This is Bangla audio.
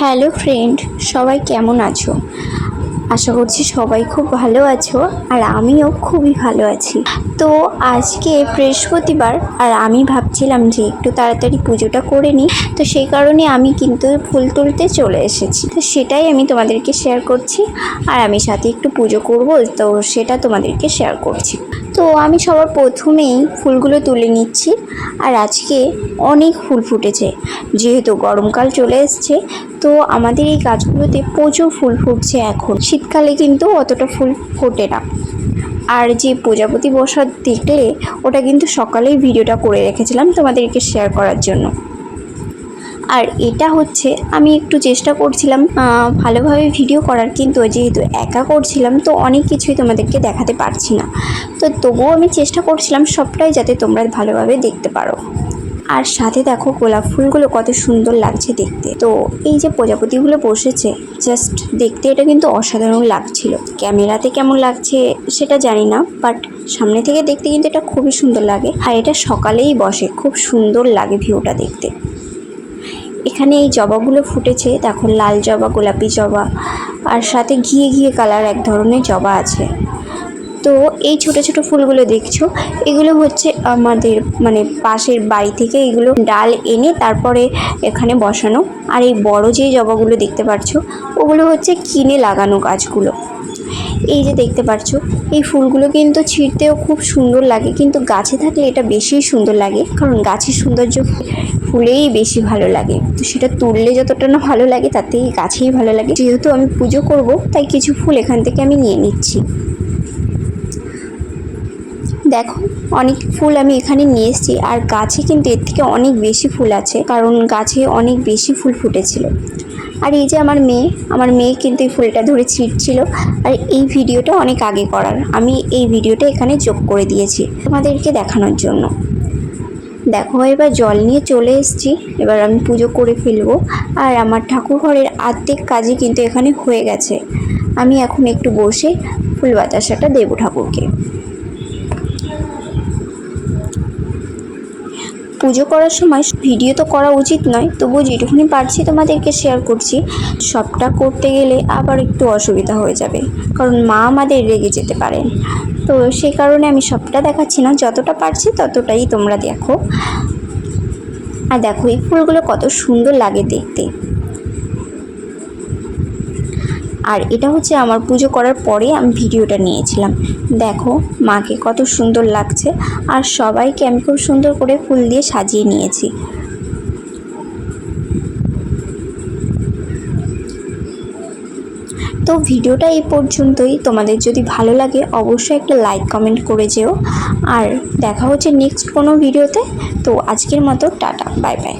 হ্যালো ফ্রেন্ড, সবাই কেমন আছো? আশা করছি সবাই খুব ভালো আছো, আর আমিও খুবই ভালো আছি। তো আজকে বৃহস্পতিবার, আর আমি ভাবছিলাম যে একটু তাড়াতাড়ি পুজোটা করে নিই। তো সেই কারণে আমি কিন্তু ফুল তুলতে চলে এসেছি। তো সেটাই আমি তোমাদেরকে শেয়ার করছি, আর আমি সাথে একটু পুজো করব, তো সেটা তোমাদেরকে শেয়ার করছি। তো আমি সবার প্রথমেই ফুলগুলো তুলে নিচ্ছি। আর আজকে অনেক ফুল ফুটেছে, যেহেতু গরমকাল চলে এসছে, তো আমাদের এই গাছগুলোতে প্রচুর ফুল ফুটছে। এখন শীতকালে কিন্তু অতটা ফুল ফোটে না। আর যে প্রজাপতি বসা দেখলে, ওটা কিন্তু সকালেই ভিডিওটা করে রেখেছিলাম তোমাদেরকে শেয়ার করার জন্য। আর এটা হচ্ছে আমি একটু চেষ্টা করছিলাম ভালোভাবে ভিডিও করার, কিন্তু যেহেতু একা করছিলাম তো অনেক কিছুই তোমাদেরকে দেখাতে পারছি না। তো তবুও আমি চেষ্টা করছিলাম সবটাই যাতে তোমরা ভালোভাবে দেখতে পারো। আর সাথে দেখো গোলাপ ফুলগুলো কত সুন্দর লাগছে দেখতে। তো এই যে প্রজাপতিগুলো বসেছে, জাস্ট দেখতে এটা কিন্তু অসাধারণ লাগছিল। ক্যামেরাতে কেমন লাগছে সেটা জানি না, বাট সামনে থেকে দেখতে কিন্তু এটা খুবই সুন্দর লাগে। আর এটা সকালেই বসে, খুব সুন্দর লাগে ভিউটা দেখতে। এখানে এই জবাগুলো ফুটেছে, দেখো লাল জবা, গোলাপি জবা, আর সাথে ঘিয়ে ঘিয়ে কালার এক ধরনের জবা আছে। তো এই ছোট ছোট ফুলগুলো দেখছো, এগুলো হচ্ছে আমাদের পাশের বাড়ি থেকে এগুলো ডাল এনে তারপরে এখানে বসানো। আর এই বড় যে জবাগুলো দেখতে পাচ্ছ, ওগুলো হচ্ছে কিনে লাগানো গাছগুলো। এই যে দেখতে পাচ্ছ, এই ফুলগুলো কিন্তু ছিঁড়তেও খুব সুন্দর লাগে, কিন্তু গাছে থাকলে এটা বেশি সুন্দর লাগে, কারণ গাছের সৌন্দর্য ফুলেই বেশি ভালো লাগে। তো সেটা তুললে যতটা না ভালো লাগে, তাতেই গাছেই ভালো লাগে। যেহেতু আমি পুজো করব, তাই কিছু ফুল এখান থেকে আমি নিয়ে নিচ্ছি। দেখো অনেক ফুল আমি এখানে নিয়ে এসেছি, আর গাছে কিন্তু এর থেকে অনেক বেশি ফুল আছে, কারণ গাছে অনেক বেশি ফুল ফুটেছিল। আর এই যে আমার মেয়ে কিন্তু এই ফুলটা ধরে ছিঁড়ছিল। আর এই ভিডিওটা অনেক আগে করার, আমি এই ভিডিওটা এখানে যোগ করে দিয়েছি তোমাদেরকে দেখানোর জন্য। দেখো এবার জল নিয়ে চলে এসেছি, এবার আমি পুজো করে ফেলবো। আর আমার ঠাকুর ঘরের অর্ধেক কাজই কিন্তু এখানে হয়ে গেছে। আমি এখন একটু বসে ফুল বাতাসাটা দেবো ঠাকুরকে। পুজো করার সময় ভিডিও তো করা উচিত নয়, তবুও যেটুকুনি পারছি তোমাদেরকে শেয়ার করছি। সবটা করতে গেলে আবার একটু অসুবিধা হয়ে যাবে, কারণ মা আমাদের রেগে যেতে পারেন। তো সেই কারণে আমি সবটা দেখাচ্ছি না, যতটা পারছি ততটাই তোমরা দেখো। আর দেখো এই ফুলগুলো কত সুন্দর লাগে দেখতে। আর এটা হচ্ছে আমার পুজো করার পরে আমি ভিডিওটা নিয়েছিলাম। দেখো মাকে কত সুন্দর লাগছে, আর সবাইকে আমি খুব সুন্দর করে ফুল দিয়ে সাজিয়ে নিয়েছি। তো ভিডিওটা এই পর্যন্তই। তোমাদের যদি ভালো লাগে অবশ্যই একটা লাইক কমেন্ট করে যেও, আর দেখা হচ্ছে নেক্সট কোনো ভিডিওতে। তো আজকের মতো টাটা, বাই বাই।